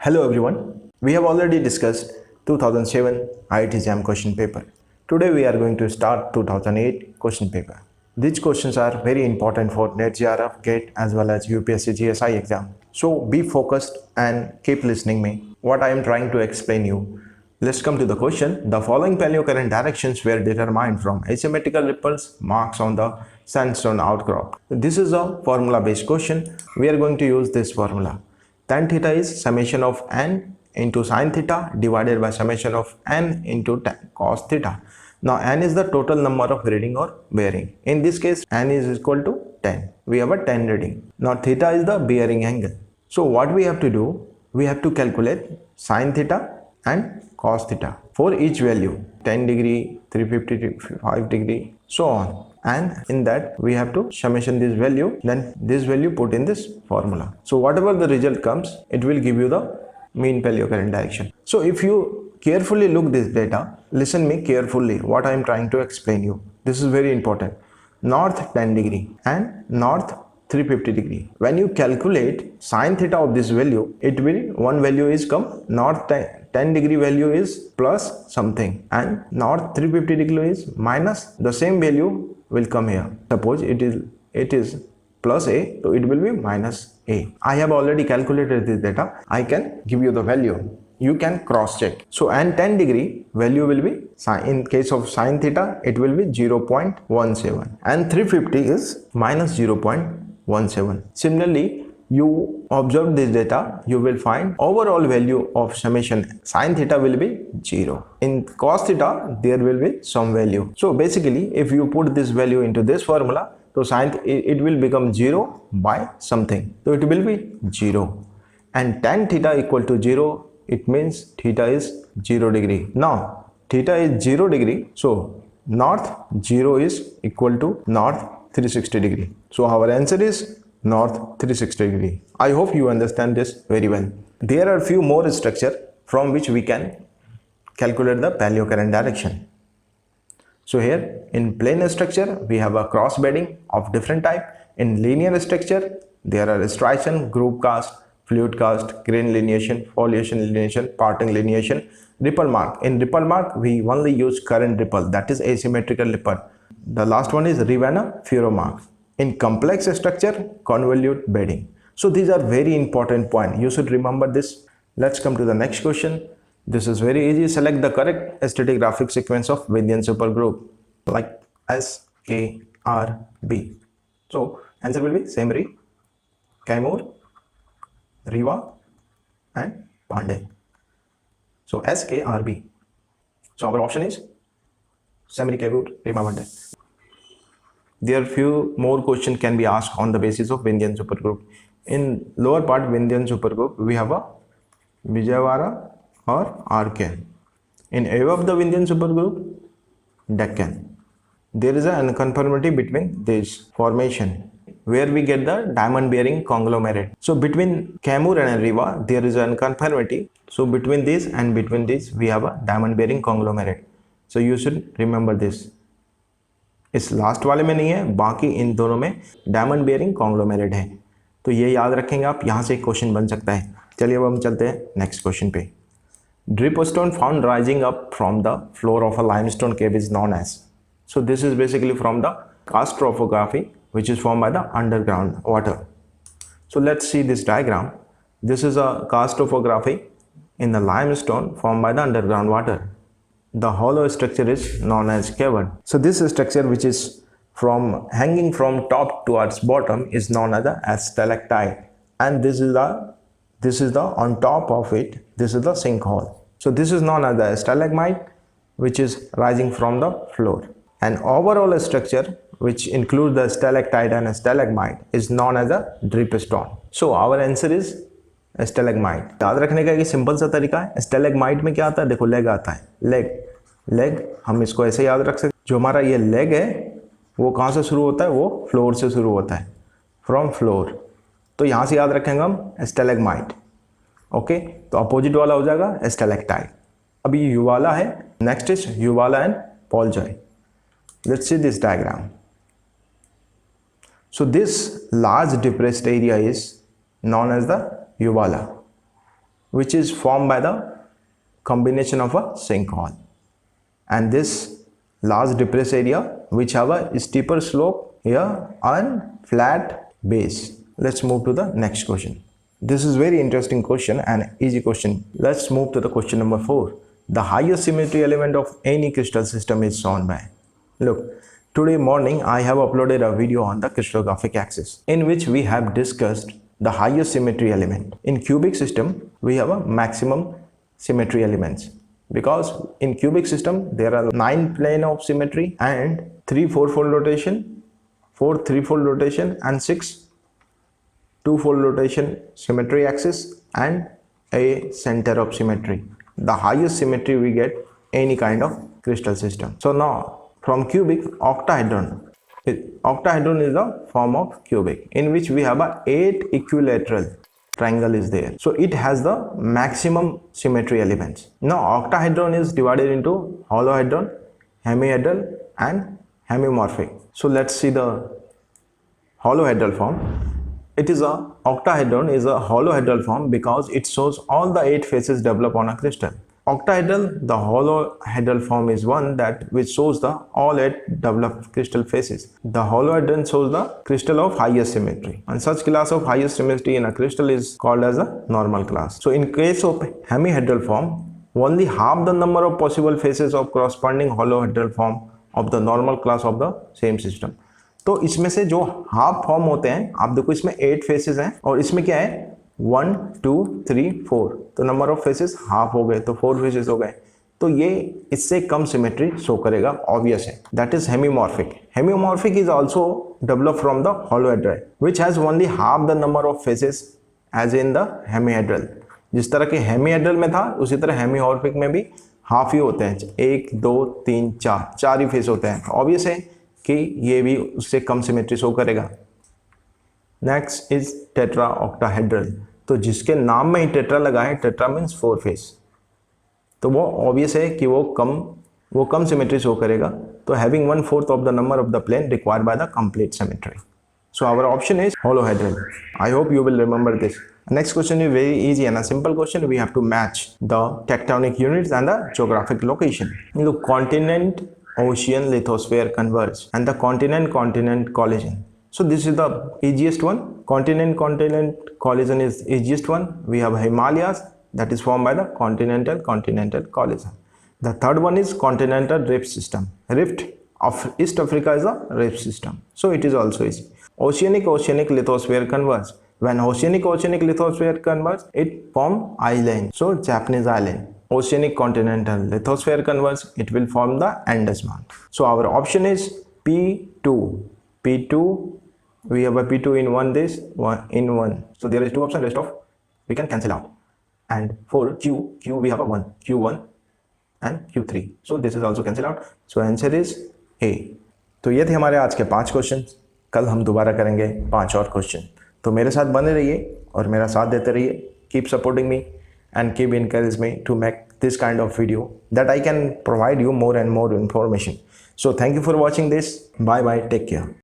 Hello everyone, we have already discussed 2007 IIT JAM question paper. Today we are going to start 2008 question paper. These questions are very important for NET JRF, GATE as well as UPSC GSI exam. So be focused and keep listening me what I am trying to explain you. Let's come to the question. The following paleocurrent directions were determined from asymmetrical ripples marks on the sandstone outcrop. This is a formula based question. We are going to use this formula. Tan theta is summation of n into sin theta divided by summation of n into cos theta. Now n is the total number of reading or bearing. In this case n is equal to 10. We have a 10 reading. Now theta is the bearing angle. So what we have to do? We have to calculate sin theta and cos theta for each value, 10 degree, 355 degree, so on. And in that we have to summation this value, then this value put in this formula. So whatever the result comes, it will give you the mean paleocurrent direction. So if you carefully look this data, listen me carefully what I am trying to explain you. This is very important. North 10 degree and north 350 degree. When you calculate sin theta of this value, it will, one value is come, north 10 degree value is plus something and north 350 degree is minus the same value will come here. Suppose it is plus a, so it will be minus a. I have already calculated this data. I can give you the value. You can cross check. So and 10 degree value will be, in case of sin theta, it will be 0.17 and 350 is minus 0.17. Similarly, you observe this data, you will find overall value of summation sin theta will be 0. In cos theta, there will be some value. So basically, if you put this value into this formula, so sin it will become 0 by something. So it will be 0. And tan theta equal to 0, it means theta is 0 degree. Now, theta is 0 degree. So north 0 is equal to north 360 degree. So our answer is north 360 degree. I hope you understand this very well. There are few more structure from which we can calculate the paleocurrent direction. So here in plane structure we have a cross bedding of different type. In linear structure there are striation, groove cast, fluid cast, grain lineation, foliation lineation, parting lineation, ripple mark. In ripple mark we only use current ripple, that is asymmetrical ripple. The last one is Rivanna furrow mark. In complex structure, convolute bedding. So these are very important points. You should remember this. Let's come to the next question. This is very easy. Select the correct stratigraphic sequence of Vincian supergroup like S, K, R, B. So answer will be Semri, Kaimur, Riva and Pandey. So S, K, R, B. So our option is Semri, Kaimur, Riva, Pandey. There are few more questions can be asked on the basis of Vincian supergroup. In lower part Vincian supergroup, we have a Vijayawada or RK. In above the Vincian supergroup, Deccan. There is an unconformity between this formation where we get the diamond bearing conglomerate. So between Kaimur and Riva, there is an unconformity. So between this and between this, we have a diamond bearing conglomerate. So you should remember this. इस last वाले में नहीं है, बाकी इन दोनों में diamond bearing conglomerate है. तो ये याद रखेंगे आप, यहाँ से एक क्वेश्चन बन सकता है. चलिए अब हम चलते हैं नेक्स्ट क्वेश्चन पे. Dripstone found rising up from the floor of a limestone cave is known as. So this is basically from the karst topography which is formed by the underground water. So let's see this diagram. This is a karst topography in the limestone formed by the underground water. The hollow structure is known as cavern. So this structure which is from hanging from top towards bottom is known as stalactite, and this is the on top of it, this is the sinkhole. So this is known as the stalagmite which is rising from the floor. And overall structure which includes the stalactite and stalagmite is known as a dripstone. So our answer is स्टेलेगमाइट. याद रखने का एक simple सा तरीका है. स्टेलेगमाइट में क्या आता है, देखो लेग आता है, लेग हम इसको ऐसे याद रख सकते. जो हमारा ये लेग है वो कहाँ से शुरू होता है, वो फ्लोर से शुरू होता है, फ्रॉम फ्लोर. तो यहाँ से याद रखेंगे हम स्टेलेगमाइट. ओके, तो अपोजिट वाला हो जाएगा स्टेलेक्टाइट. अभी युवाला है, next is uvala and polje. Let's see this diagram. So this large depressed area is known as the uvula, which is formed by the combination of a sinkhole and this large depressed area which have a steeper slope here and flat base. Let's move to the next question. This is very interesting question and easy question. Let's move to the question number 4. The highest symmetry element of any crystal system is shown by. Look, today morning I have uploaded a video on the crystallographic axis in which we have discussed the highest symmetry element. In cubic system, we have a maximum symmetry elements because in cubic system there are 9 plane of symmetry and 3 4-fold rotation, 4 3-fold rotation and 6 2-fold rotation symmetry axis and a center of symmetry. The highest symmetry we get any kind of crystal system. So now from cubic, octahedron. Octahedron is the form of cubic in which we have a 8 equilateral triangle is there. So it has the maximum symmetry elements. Now octahedron is divided into holohedron, hemihedral and hemiomorphic. So let's see the holohedral form. Octahedron is a holohedral form because it shows all the 8 faces developed on a crystal. Octahedral, the holohedral form is one that which shows the all 8 developed crystal faces. The holohedron shows the crystal of highest symmetry, and such class of highest symmetry in a crystal is called as a normal class. So in case of hemihedral form, only half the number of possible faces of corresponding holohedral form of the normal class of the same system. तो इसमें से जो half form होते हैं, आप देखो इसमें 8 faces हैं और इसमें क्या है 1 2 3 4, तो नंबर ऑफ फेसेस हाफ हो गए तो 4 फेसेस हो गए, तो ये इससे कम सिमेट्री शो करेगा, ऑब्वियस है. That is hemimorphic. Hemimorphic is also develop from the holohedral which has only half the number of faces as in the hemihedral. जिस तरह के हेमिहेड्रल में था उसी तरह हेमिमॉर्फिक में भी हाफ ही होते हैं, 1 2 3 4 ही फेस होते हैं. ऑब्वियस है कि ये भी उससे कम सिमेट्री शो करेगा. Next is tetra octahedral. तो जिसके नाम में ही टेट्रा लगा है, टेट्रा मीन्स 4 फेस, तो वो ऑब्वियस है कि वो कम सिमेट्री शो करेगा. तो having 1/4 of the number of the plane required by the complete symmetry. So our option is holohedral. I hope you will remember this. Next question is very easy and a simple question. We have to match the tectonic units and the geographic location. Look, continent, ocean, lithosphere converge and the continent collision. So this is the easiest one. Continent collision is easiest one. We have Himalayas that is formed by the continental collision. The third one is continental rift system. Rift of East Africa is a rift system. So it is also easy. Oceanic lithosphere converge. When oceanic lithosphere converge, it form island. So Japanese island. Oceanic continental lithosphere converge, it will form the Andaman. So our option is P2. P2, we have a P2 in one in one. So there is 2 options, rest of we can cancel out. And for Q we have a 1, Q1 and Q3. So this is also cancel out. So answer is A. तो ये थे हमारे आज के 5 question. कल हम दोबारा करेंगे 5 और क्वेश्चन. तो मेरे साथ बने रहिए और मेरा साथ देते रहिए. Keep supporting me and keep encourage me to make this kind of video that I can provide you more and more information. So thank you for watching this. Bye bye. Take care.